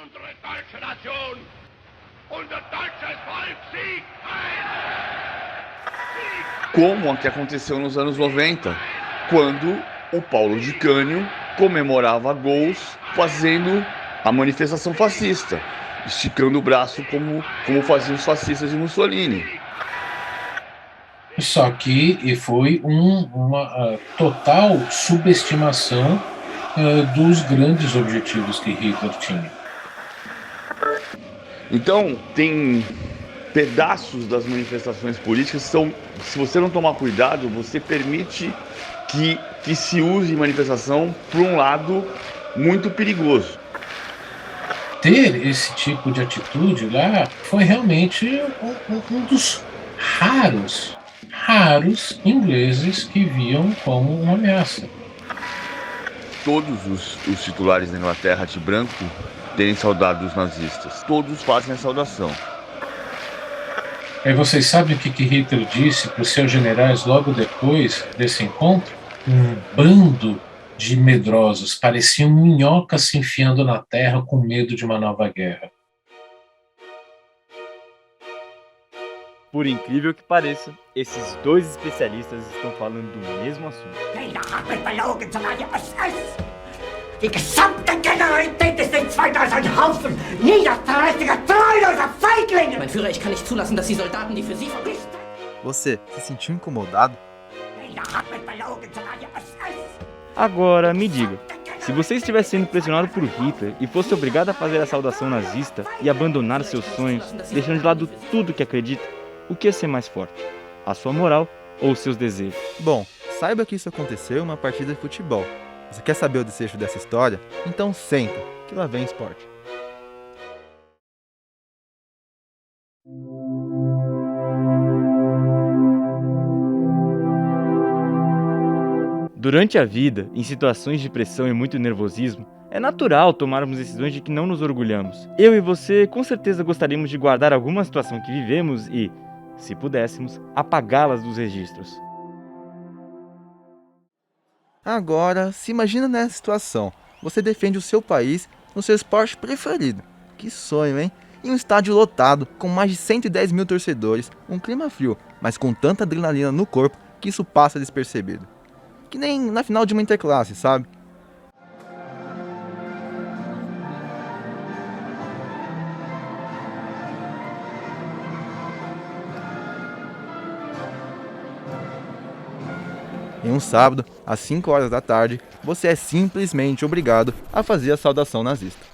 Unsere deutsche Nation und das deutsche Volk siegt heil! Como a que aconteceu nos anos 90, quando o Paulo de Cânio comemorava gols fazendo a manifestação fascista, esticando o braço como faziam os fascistas de Mussolini. Só que foi uma total subestimação dos grandes objetivos que Hitler tinha. Então, tem pedaços das manifestações políticas que são, se você não tomar cuidado, você permite que se use manifestação por um lado muito perigoso. Ter esse tipo de atitude lá foi realmente um dos raros ingleses que viam como uma ameaça. Todos os titulares da Inglaterra de branco terem saudado os nazistas. Todos fazem a saudação. Aí vocês sabem o que Hitler disse para os seus generais logo depois desse encontro? Um bando de medrosos, pareciam minhocas se enfiando na terra com medo de uma nova guerra. Por incrível que pareça, esses dois especialistas estão falando do mesmo assunto. Jeder hat mich belogen, sogar die SS. Die gesamte Generalität ist nichts weiter als ein Haufen niederträchtiger, treuloser Feiglinge. Mein Führer, ich kann nicht zulassen, dass die Soldaten, die für Sie verpflichtet... Você se sentiu incomodado? Jeder hat mich belogen, sogar die SS. Agora, me diga, se você estivesse sendo pressionado por Hitler e fosse obrigado a fazer a saudação nazista e abandonar seus sonhos, deixando de lado tudo que acredita, o que ia ser mais forte? A sua moral ou os seus desejos? Bom, saiba que isso aconteceu em uma partida de futebol. Você quer saber o desfecho dessa história? Então senta, que lá vem esporte. Durante a vida, em situações de pressão e muito nervosismo, é natural tomarmos decisões de que não nos orgulhamos. Eu e você com certeza gostaríamos de guardar alguma situação que vivemos e, se pudéssemos, apagá-las dos registros. Agora, se imagina nessa situação. Você defende o seu país no seu esporte preferido. Que sonho, hein? Em um estádio lotado, com mais de 110 mil torcedores, um clima frio, mas com tanta adrenalina no corpo que isso passa despercebido. Que nem na final de uma interclasse, sabe? Em um sábado, às 5 horas da tarde, você é simplesmente obrigado a fazer a saudação nazista.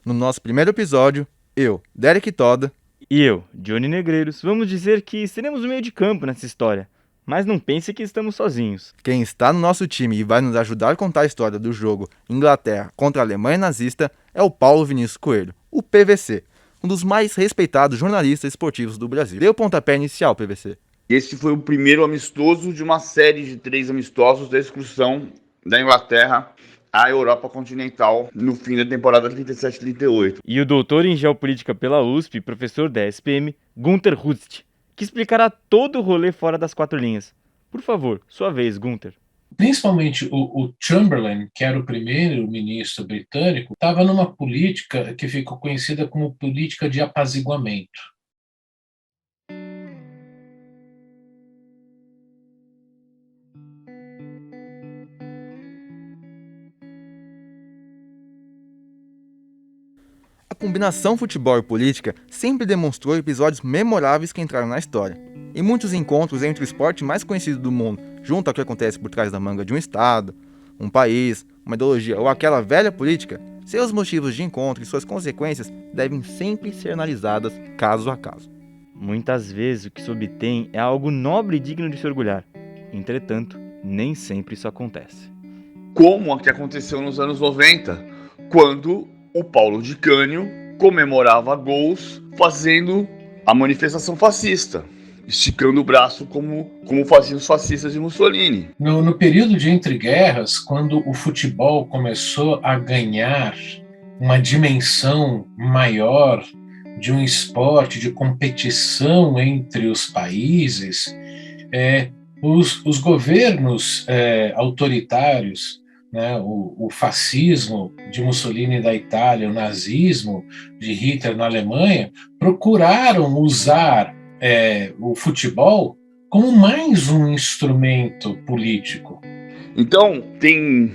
No nosso primeiro episódio, eu, Derek Toda, E eu, Johnny Negreiros, vamos dizer que seremos o meio de campo nessa história. Mas não pense que estamos sozinhos. quem está no nosso time e vai nos ajudar a contar a história do jogo Inglaterra contra a Alemanha nazista é o Paulo Vinícius Coelho, o PVC, um dos mais respeitados jornalistas esportivos do Brasil. Dê o pontapé inicial, PVC. Esse foi o primeiro amistoso de uma série de 3 amistosos da excursão da Inglaterra à Europa continental no fim da temporada 37-38. E o doutor em Geopolítica pela USP, professor da SPM, Gunther Hust, que explicará todo o rolê fora das 4 linhas. Por favor, sua vez, Gunther. Principalmente o Chamberlain, que era o primeiro-ministro britânico, estava numa política que ficou conhecida como política de apaziguamento. A combinação futebol e política sempre demonstrou episódios memoráveis que entraram na história. Em muitos encontros entre o esporte mais conhecido do mundo, junto ao que acontece por trás da manga de um estado, um país, uma ideologia ou aquela velha política, seus motivos de encontro e suas consequências devem sempre ser analisadas caso a caso. Muitas vezes o que se obtém é algo nobre e digno de se orgulhar. Entretanto, nem sempre isso acontece. Como a que aconteceu nos anos 90, quando o Paulo de Cânio comemorava gols fazendo a manifestação fascista, esticando o braço como faziam os fascistas de Mussolini. No período de entreguerras, quando o futebol começou a ganhar uma dimensão maior de um esporte de competição entre os países, os governos autoritários né, o fascismo de Mussolini da Itália, o nazismo de Hitler na Alemanha, procuraram usar o futebol como mais um instrumento político. Então, tem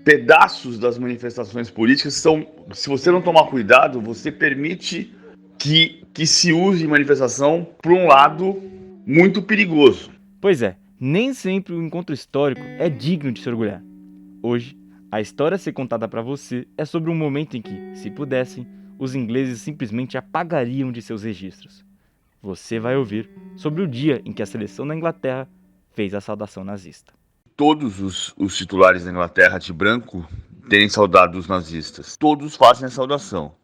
pedaços das manifestações políticas que são, se você não tomar cuidado, você permite que se use manifestação por um lado muito perigoso. Pois é, nem sempre o encontro histórico é digno de se orgulhar. Hoje, a história a ser contada para você é sobre um momento em que, se pudessem, os ingleses simplesmente apagariam de seus registros. Você vai ouvir sobre o dia em que a seleção da Inglaterra fez a saudação nazista. Todos os titulares da Inglaterra de branco têm saudado dos nazistas. Todos fazem a saudação.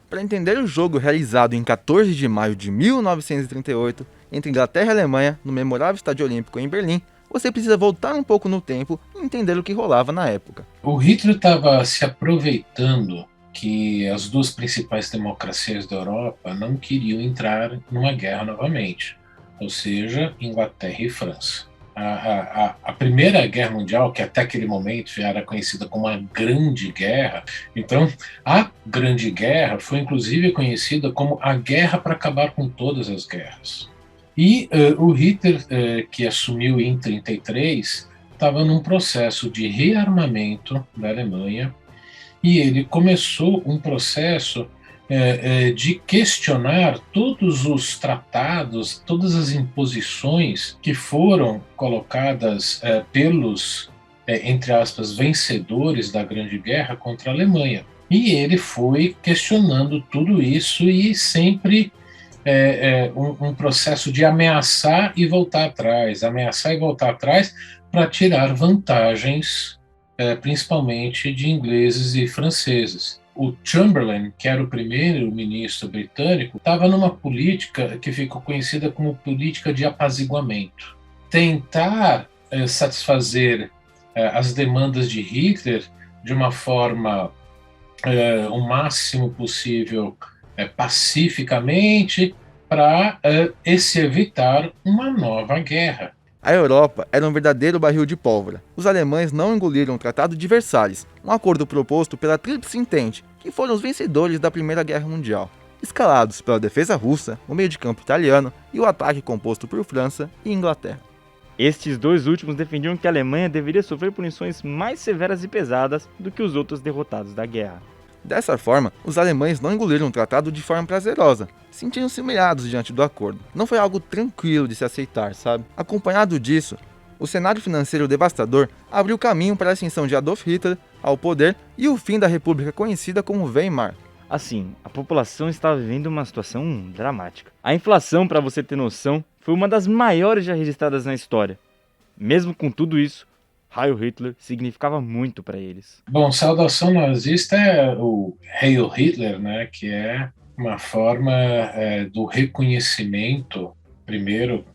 Para entender o jogo realizado em 14 de maio de 1938 entre Inglaterra e Alemanha no memorável Estádio Olímpico em Berlim, você precisa voltar um pouco no tempo e entender o que rolava na época. O Hitler estava se aproveitando que as duas principais democracias da Europa não queriam entrar numa guerra novamente, ou seja, Inglaterra e França. A Primeira Guerra Mundial, que até aquele momento já era conhecida como a Grande Guerra, então a Grande Guerra foi inclusive conhecida como a guerra para acabar com todas as guerras. E o Hitler, que assumiu em 1933, estava num processo de rearmamento da Alemanha, e ele começou um processo de questionar todos os tratados, todas as imposições que foram colocadas pelos, entre aspas, vencedores da Grande Guerra contra a Alemanha. E ele foi questionando tudo isso e sempre um processo de ameaçar e voltar atrás para tirar vantagens, principalmente de ingleses e franceses. O Chamberlain, que era o primeiro-ministro britânico, estava numa política que ficou conhecida como política de apaziguamento. Tentar satisfazer as demandas de Hitler de uma forma o máximo possível pacificamente para se evitar uma nova guerra. A Europa era um verdadeiro barril de pólvora. Os alemães não engoliram o Tratado de Versalhes, um acordo proposto pela Tríplice Entente, que foram os vencedores da Primeira Guerra Mundial, escalados pela defesa russa, o meio de campo italiano e o ataque composto por França e Inglaterra. Estes dois últimos defendiam que a Alemanha deveria sofrer punições mais severas e pesadas do que os outros derrotados da guerra. Dessa forma, os alemães não engoliram o tratado de forma prazerosa, sentindo-se humilhados diante do acordo. Não foi algo tranquilo de se aceitar, sabe? Acompanhado disso, o cenário financeiro devastador abriu caminho para a ascensão de Adolf Hitler ao poder e o fim da república conhecida como Weimar. Assim, a população estava vivendo uma situação dramática. A inflação, para você ter noção, foi uma das maiores já registradas na história. Mesmo com tudo isso, Heil Hitler significava muito para eles. Bom, saudação nazista é o Heil Hitler, né, que é uma forma do reconhecimento, primeiro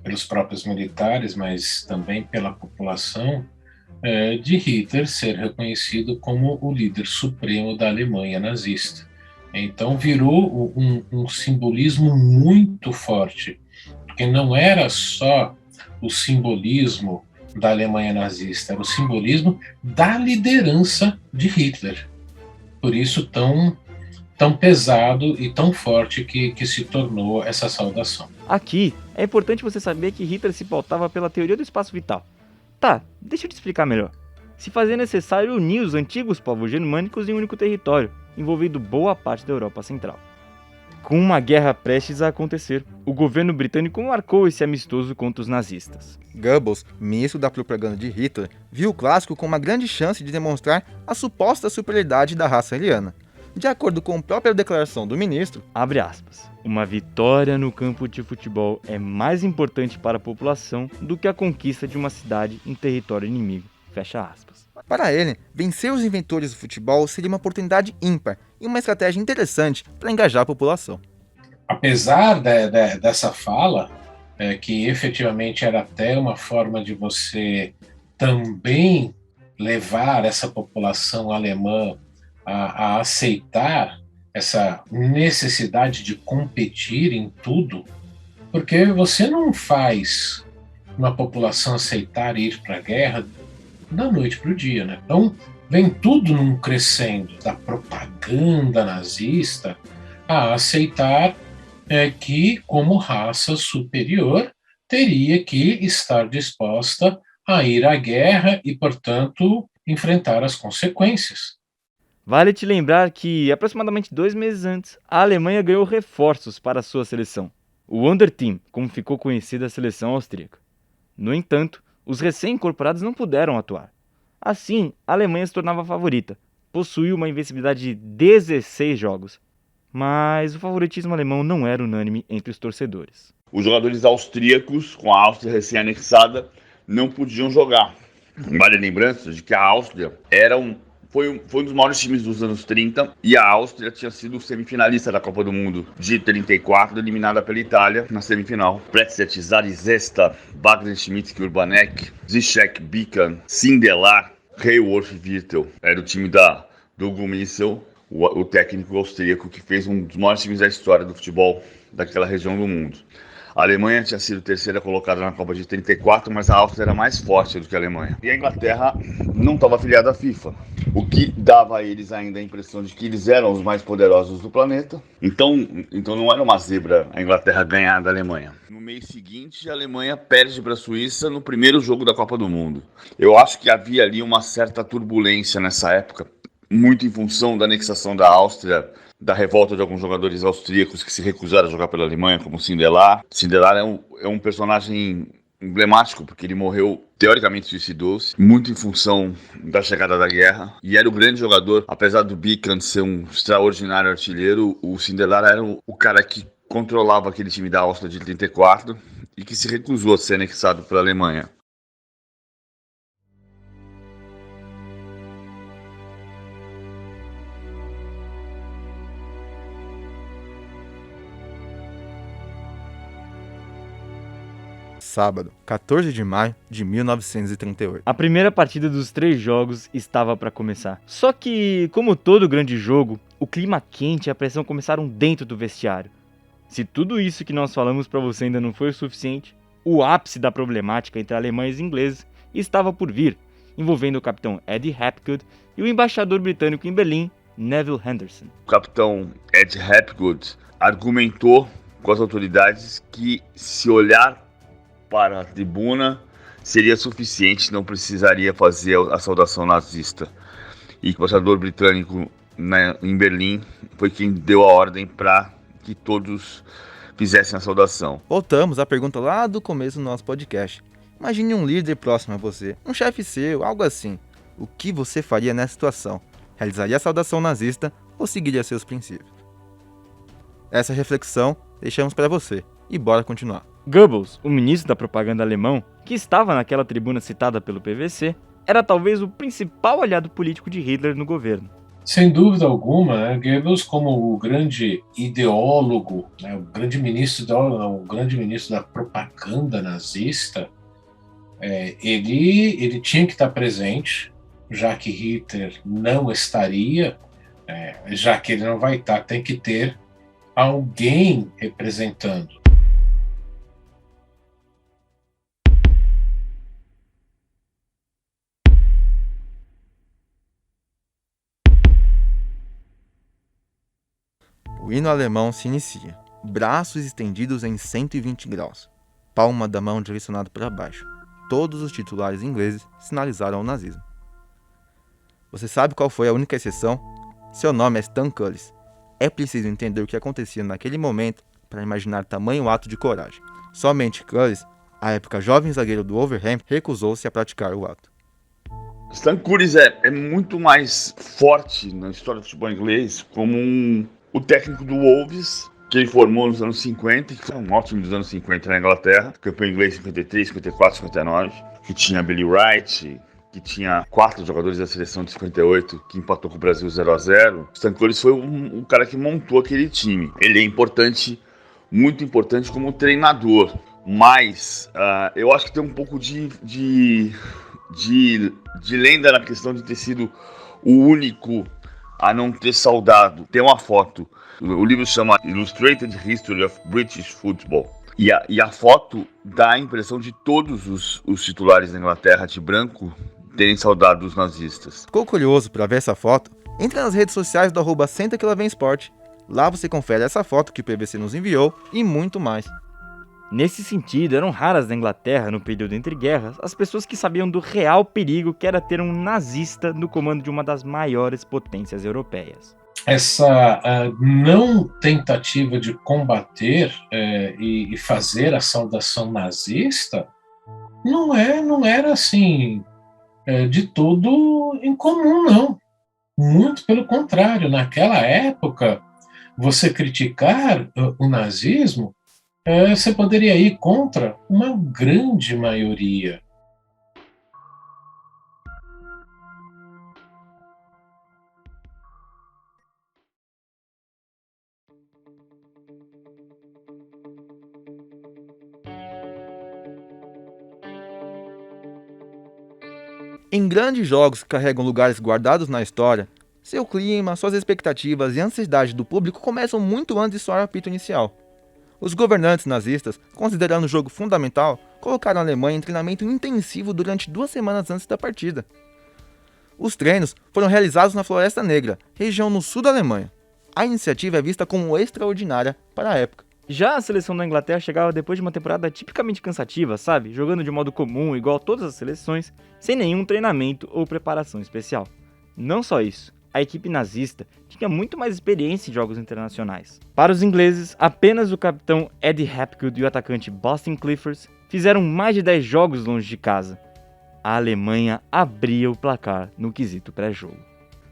pelos próprios militares, mas também pela população, de Hitler ser reconhecido como o líder supremo da Alemanha nazista. Então virou um simbolismo muito forte, porque não era só o simbolismo da Alemanha nazista, era o simbolismo da liderança de Hitler. Por isso tão pesado e tão forte que se tornou essa saudação. Aqui, é importante você saber que Hitler se pautava pela teoria do espaço vital. Tá, deixa eu te explicar melhor. Se fazia necessário unir os antigos povos germânicos em um único território, envolvendo boa parte da Europa Central. Com uma guerra prestes a acontecer, o governo britânico marcou esse amistoso contra os nazistas. Goebbels, ministro da propaganda de Hitler, viu o clássico como uma grande chance de demonstrar a suposta superioridade da raça ariana. De acordo com a própria declaração do ministro, abre aspas, uma vitória no campo de futebol é mais importante para a população do que a conquista de uma cidade em território inimigo, fecha aspas. Para ele, vencer os inventores do futebol seria uma oportunidade ímpar e uma estratégia interessante para engajar a população. Apesar dessa fala, que efetivamente era até uma forma de você também levar essa população alemã a aceitar essa necessidade de competir em tudo, porque você não faz uma população aceitar ir para a guerra da noite para o dia, né? Então, vem tudo num crescendo da propaganda nazista a aceitar que, como raça superior, teria que estar disposta a ir à guerra e, portanto, enfrentar as consequências. Vale te lembrar que, aproximadamente 2 meses antes, a Alemanha ganhou reforços para a sua seleção, o Wonder Team, como ficou conhecida a seleção austríaca. No entanto, os recém-incorporados não puderam atuar. Assim, a Alemanha se tornava a favorita, possuía uma invencibilidade de 16 jogos. Mas o favoritismo alemão não era unânime entre os torcedores. Os jogadores austríacos, com a Áustria recém-anexada, não podiam jogar. Vale a lembrança de que a Áustria foi um dos maiores times dos anos 30 e a Áustria tinha sido semifinalista da Copa do Mundo de 34, eliminada pela Itália na semifinal. Pretset, Zarizesta, Wagner Schmidt, Urbanek, Zizek, Bican, Sindelar, Haworth e Virtel. Era o time do Gumissel, o técnico austríaco que fez um dos maiores times da história do futebol daquela região do mundo. A Alemanha tinha sido terceira colocada na Copa de 34, mas a Áustria era mais forte do que a Alemanha. E a Inglaterra não estava afiliada à FIFA, o que dava a eles ainda a impressão de que eles eram os mais poderosos do planeta. Então não era uma zebra a Inglaterra ganhar da Alemanha. No mês seguinte, a Alemanha perde para a Suíça no primeiro jogo da Copa do Mundo. Eu acho que havia ali uma certa turbulência nessa época, muito em função da anexação da Áustria, da revolta de alguns jogadores austríacos que se recusaram a jogar pela Alemanha, como Sindelar. Sindelar é um personagem emblemático, porque ele morreu, teoricamente suicidou-se, muito em função da chegada da guerra. E era o grande jogador, apesar do Bican ser um extraordinário artilheiro, o Sindelar era o cara que controlava aquele time da Áustria de 34 e que se recusou a ser anexado pela Alemanha. Sábado, 14 de maio de 1938. A primeira partida dos 3 jogos estava para começar. Só que, como todo grande jogo, o clima quente e a pressão começaram dentro do vestiário. Se tudo isso que nós falamos para você ainda não foi o suficiente, o ápice da problemática entre alemães e ingleses estava por vir, envolvendo o capitão Ed Hapgood e o embaixador britânico em Berlim, Neville Henderson. O capitão Ed Hapgood argumentou com as autoridades que se olhar para a tribuna seria suficiente, não precisaria fazer a saudação nazista. E o embaixador britânico em Berlim foi quem deu a ordem para que todos fizessem a saudação. Voltamos à pergunta lá do começo do nosso podcast. Imagine um líder próximo a você, um chefe seu, algo assim. O que você faria nessa situação? Realizaria a saudação nazista ou seguiria seus princípios? Essa reflexão deixamos para você. E bora continuar. Goebbels, o ministro da propaganda alemão, que estava naquela tribuna citada pelo PVC, era talvez o principal aliado político de Hitler no governo. Sem dúvida alguma, né, Goebbels, como o grande ideólogo, né, o grande ministro da propaganda nazista, ele tinha que estar presente, já que Hitler não estaria, já que ele não vai estar, tem que ter alguém representando. O hino alemão se inicia, braços estendidos em 120 graus, palma da mão direcionada para baixo. Todos os titulares ingleses sinalizaram o nazismo. Você sabe qual foi a única exceção? Seu nome é Stan Cullis. É preciso entender o que acontecia naquele momento para imaginar tamanho ato de coragem. Somente Cullis, à época jovem zagueiro do Wolverhampton, recusou-se a praticar o ato. Stan Cullis é muito mais forte na história do futebol inglês como o técnico do Wolves, que ele formou nos anos 50, que foi um ótimo dos anos 50 na Inglaterra, campeão inglês em 53, 54, 59, que tinha Billy Wright, que tinha 4 jogadores da seleção de 58, que empatou com o Brasil 0-0. Stan Cullis foi um cara que montou aquele time. Ele é importante, muito importante como treinador, mas eu acho que tem um pouco de lenda na questão de ter sido o único a não ter saudado. Tem uma foto, o livro se chama Illustrated History of British Football. E a foto dá a impressão de todos os titulares da Inglaterra de branco terem saudado dos nazistas. Ficou curioso para ver essa foto? Entra nas redes sociais do @SentaQueLaVemSport. Lá você confere essa foto que o PVC nos enviou e muito mais. Nesse sentido, eram raras na Inglaterra, no período entre guerras, as pessoas que sabiam do real perigo que era ter um nazista no comando de uma das maiores potências europeias. Essa não tentativa de combater e fazer a saudação nazista não era assim de todo incomum, não. Muito pelo contrário, naquela época, você criticar o nazismo, você poderia ir contra uma grande maioria. Em grandes jogos que carregam lugares guardados na história, seu clima, suas expectativas e a ansiedade do público começam muito antes de soar o apito inicial. Os governantes nazistas, considerando o jogo fundamental, colocaram a Alemanha em treinamento intensivo durante 2 semanas antes da partida. Os treinos foram realizados na Floresta Negra, região no sul da Alemanha. A iniciativa é vista como extraordinária para a época. Já a seleção da Inglaterra chegava depois de uma temporada tipicamente cansativa, sabe? Jogando de modo comum, igual todas as seleções, sem nenhum treinamento ou preparação especial. Não só isso, a equipe nazista tinha muito mais experiência em jogos internacionais. Para os ingleses, apenas o capitão Eddie Hapgood e o atacante Boston Clifford fizeram mais de 10 jogos longe de casa. A Alemanha abria o placar no quesito pré-jogo.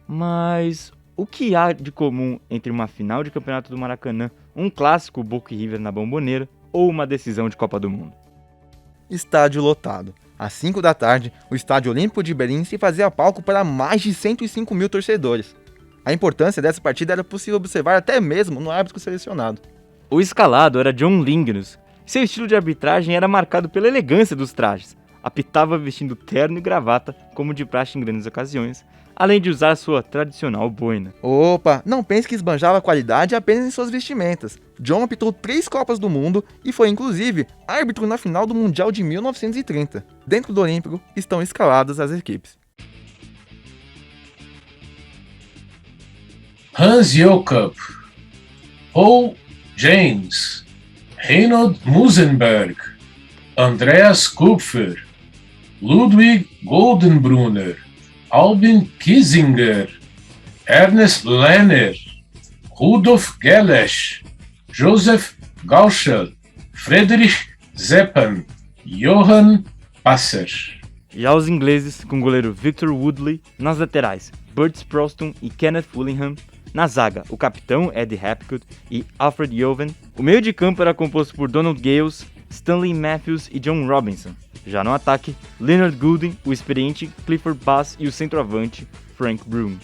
Mas o que há de comum entre uma final de campeonato do Maracanã, um clássico Boca e River na Bomboneira ou uma decisão de Copa do Mundo? Estádio lotado. Às 5 da tarde, o Estádio Olímpico de Berlim se fazia palco para mais de 105 mil torcedores. A importância dessa partida era possível observar até mesmo no árbitro selecionado. O escalado era John Lingnus. Seu estilo de arbitragem era marcado pela elegância dos trajes. Apitava vestindo terno e gravata, como de praxe em grandes ocasiões, além de usar sua tradicional boina. Opa, não pense que esbanjava qualidade apenas em suas vestimentas. John apitou 3 Copas do Mundo e foi inclusive árbitro na final do Mundial de 1930. Dentro do Olímpico estão escaladas as equipes. Hans Jakob, Paul James, Reinhold Musenberg, Andreas Kupfer, Ludwig Goldenbrunner, Albin Kiesinger, Ernest Lenner, Rudolf Gelesch, Josef Gauchel, Friedrich Zeppan, Johann Passer. Já os ingleses, com o goleiro Victor Woodley, nas laterais, Bert Sproston e Kenneth Willingham, na zaga, o capitão Eddie Hapgood e Alfred Joven. O meio de campo era composto por Donald Gales, Stanley Matthews e John Robinson. Já no ataque, Leonard Gooden, o experiente Clifford Bass e o centroavante Frank Broom.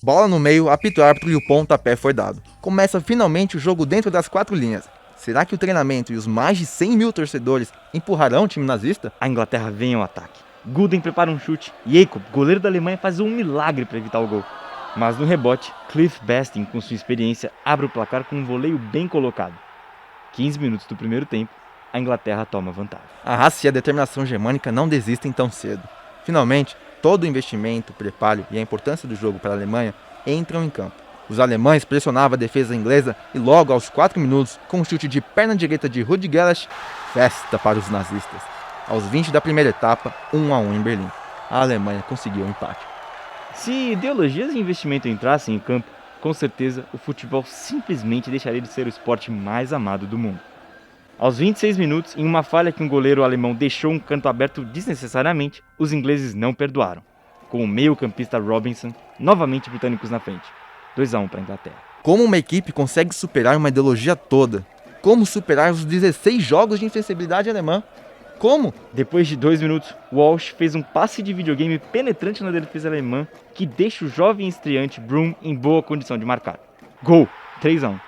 Bola no meio, apito o árbitro e o pontapé foi dado. Começa finalmente o jogo dentro das 4 linhas. Será que o treinamento e os mais de 100 mil torcedores empurrarão o time nazista? A Inglaterra vem ao ataque. Gooden prepara um chute. Jakob, goleiro da Alemanha, faz um milagre para evitar o gol. Mas no rebote, Cliff Basting, com sua experiência, abre o placar com um voleio bem colocado. 15 minutos do primeiro tempo, a Inglaterra toma vantagem. A raça e a determinação germânica não desistem tão cedo. Finalmente, todo o investimento, preparo e a importância do jogo para a Alemanha entram em campo. Os alemães pressionavam a defesa inglesa e logo aos 4 minutos, com um chute de perna direita de Rudi Gelesch, festa para os nazistas. Aos 20 da primeira etapa, 1-1 em Berlim. A Alemanha conseguiu o empate. Se ideologias e investimento entrassem em campo, com certeza o futebol simplesmente deixaria de ser o esporte mais amado do mundo. Aos 26 minutos, em uma falha que um goleiro alemão deixou um canto aberto desnecessariamente, os ingleses não perdoaram, com o meio-campista Robinson, novamente britânicos na frente. 2-1 para a Inglaterra. Como uma equipe consegue superar uma ideologia toda? Como superar os 16 jogos de invencibilidade alemã? Como? Depois de 2 minutos, Walsh fez um passe de videogame penetrante na defesa alemã que deixa o jovem estreante Broom em boa condição de marcar. Gol! 3-1.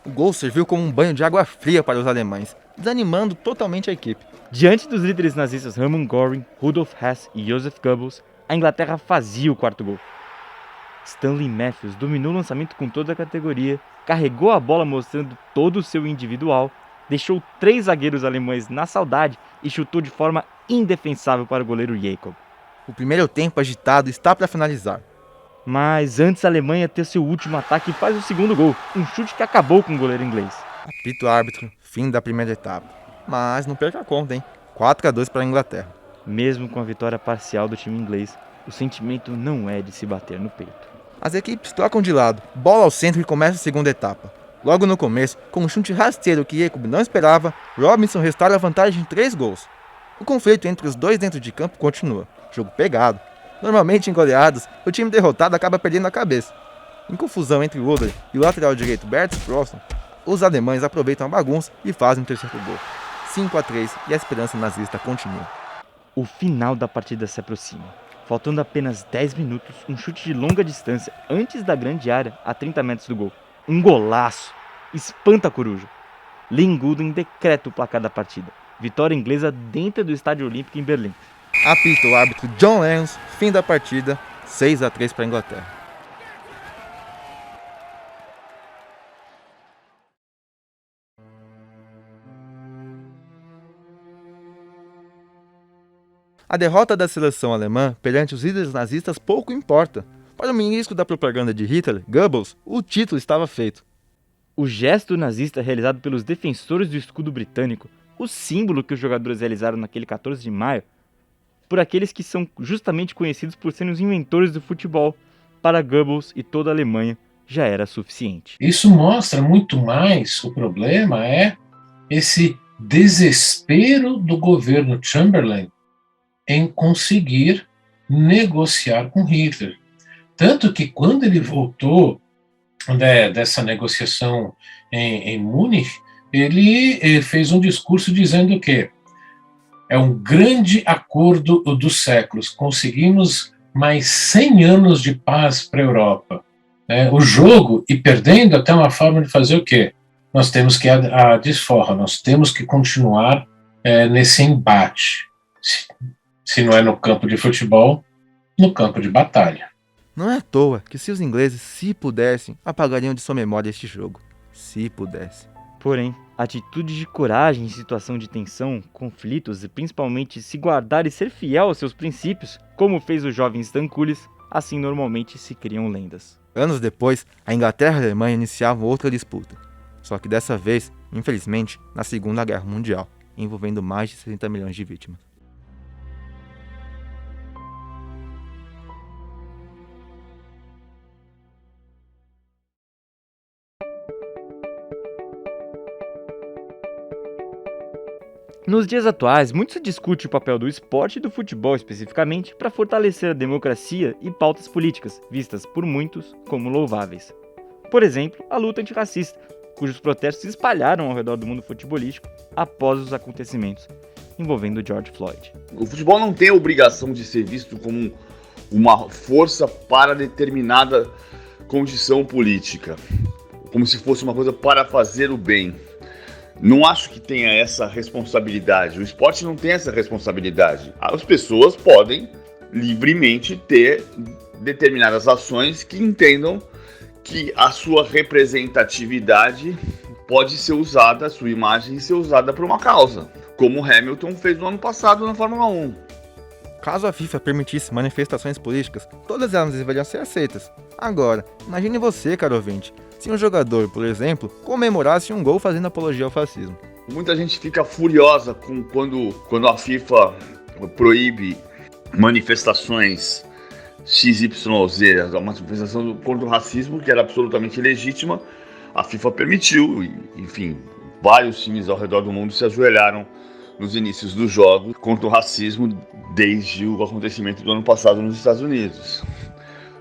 O gol serviu como um banho de água fria para os alemães, desanimando totalmente a equipe. Diante dos líderes nazistas Hermann Göring, Rudolf Hess e Joseph Goebbels, a Inglaterra fazia o quarto gol. Stanley Matthews dominou o lançamento com toda a categoria, carregou a bola mostrando todo o seu individual, deixou 3 zagueiros alemães na saudade e chutou de forma indefensável para o goleiro Jacob. O primeiro tempo agitado está para finalizar. Mas antes a Alemanha ter seu último ataque e faz o segundo gol, um chute que acabou com o goleiro inglês. Apito o árbitro, fim da primeira etapa. Mas não perca a conta, hein? 4-2 para a Inglaterra. Mesmo com a vitória parcial do time inglês, o sentimento não é de se bater no peito. As equipes trocam de lado, bola ao centro e começa a segunda etapa. Logo no começo, com um chute rasteiro que Jacob não esperava, Robinson restaura a vantagem em 3 gols. O conflito entre os dois dentro de campo continua. Jogo pegado. Normalmente em goleadas, o time derrotado acaba perdendo a cabeça. Em confusão entre Woodley e o lateral direito Bert Sprosson, os alemães aproveitam a bagunça e fazem o terceiro gol. 5-3 e a esperança nazista continua. O final da partida se aproxima. Faltando apenas 10 minutos, um chute de longa distância antes da grande área, a 30 metros do gol. Um golaço! Espanta a coruja. Lynn Gooden decreta o placar da partida. Vitória inglesa dentro do Estádio Olímpico em Berlim. Apita o árbitro John Lennon, fim da partida, 6-3 para a Inglaterra. A derrota da seleção alemã perante os líderes nazistas pouco importa. Para o ministro da propaganda de Hitler, Goebbels, o título estava feito. O gesto nazista realizado pelos defensores do escudo britânico, o símbolo que os jogadores realizaram naquele 14 de maio, por aqueles que são justamente conhecidos por serem os inventores do futebol, para Goebbels e toda a Alemanha já era suficiente. Isso mostra muito mais, o problema é esse desespero do governo Chamberlain em conseguir negociar com Hitler. Tanto que quando ele voltou dessa negociação em Munique, ele fez um discurso dizendo que é um grande acordo dos séculos, conseguimos mais 100 anos de paz para a Europa. O jogo, e perdendo até uma forma de fazer o quê? Nós temos que a desforra, nós temos que continuar nesse embate. Se não é no campo de futebol, no campo de batalha. Não é à toa que se os ingleses, se pudessem, apagariam de sua memória este jogo. Se pudessem. Porém, atitudes de coragem em situação de tensão, conflitos e principalmente se guardar e ser fiel aos seus princípios, como fez o jovem Stankulis, assim normalmente se criam lendas. Anos depois, a Inglaterra e a Alemanha iniciavam outra disputa. Só que dessa vez, infelizmente, na Segunda Guerra Mundial, envolvendo mais de 60 milhões de vítimas. Nos dias atuais, muito se discute o papel do esporte e do futebol especificamente para fortalecer a democracia e pautas políticas, vistas por muitos como louváveis. Por exemplo, a luta antirracista, cujos protestos se espalharam ao redor do mundo futebolístico após os acontecimentos envolvendo George Floyd. O futebol não tem a obrigação de ser visto como uma força para determinada condição política, como se fosse uma coisa para fazer o bem. Não acho que tenha essa responsabilidade. O esporte não tem essa responsabilidade. As pessoas podem livremente ter determinadas ações que entendam que a sua representatividade pode ser usada, a sua imagem ser usada para uma causa, como Hamilton fez no ano passado na Fórmula 1. Caso a FIFA permitisse manifestações políticas, todas elas deveriam ser aceitas. Agora, imagine você, caro ouvinte, se um jogador, por exemplo, comemorasse um gol fazendo apologia ao fascismo. Muita gente fica furiosa quando a FIFA proíbe manifestações XYZ, uma manifestação contra o racismo, que era absolutamente legítima, a FIFA permitiu, e, enfim, vários times ao redor do mundo se ajoelharam nos inícios dos jogos contra o racismo desde o acontecimento do ano passado nos Estados Unidos.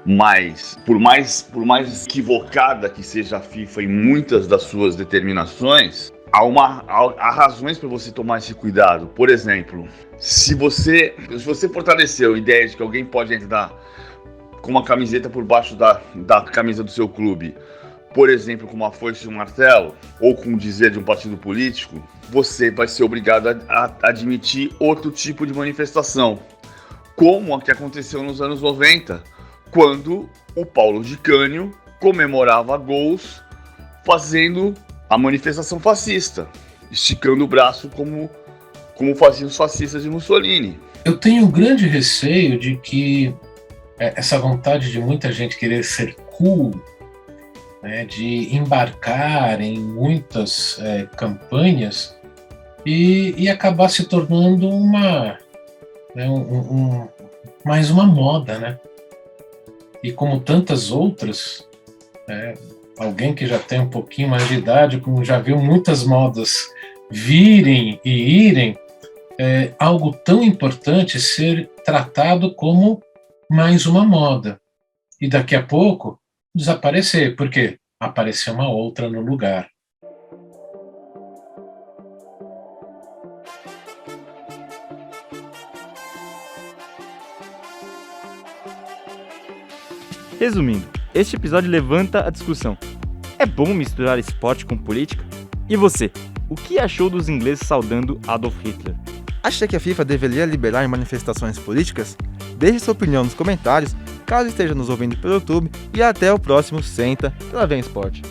Mas, por mais equivocada que seja a FIFA em muitas das suas determinações, há razões para você tomar esse cuidado. Por exemplo, se você fortaleceu a ideia de que alguém pode entrar com uma camiseta por baixo da camisa do seu clube por exemplo, com uma foice e um martelo, ou com o dizer de um partido político, você vai ser obrigado a admitir outro tipo de manifestação, como a que aconteceu nos anos 90, quando o Paulo de Cânio comemorava gols fazendo a manifestação fascista, esticando o braço como faziam os fascistas de Mussolini. Eu tenho um grande receio de que essa vontade de muita gente querer ser cool, né, de embarcar em muitas campanhas e acabar se tornando mais uma moda, né? E como tantas outras, alguém que já tem um pouquinho mais de idade, como já viu muitas modas virem e irem, algo tão importante ser tratado como mais uma moda. E daqui a pouco desaparecer, porque apareceu uma outra no lugar. Resumindo, este episódio levanta a discussão. É bom misturar esporte com política? E você, o que achou dos ingleses saudando Adolf Hitler? Acha que a FIFA deveria liberar manifestações políticas? Deixe sua opinião nos comentários, caso esteja nos ouvindo pelo YouTube, e até o próximo Senta, lá vem Esporte.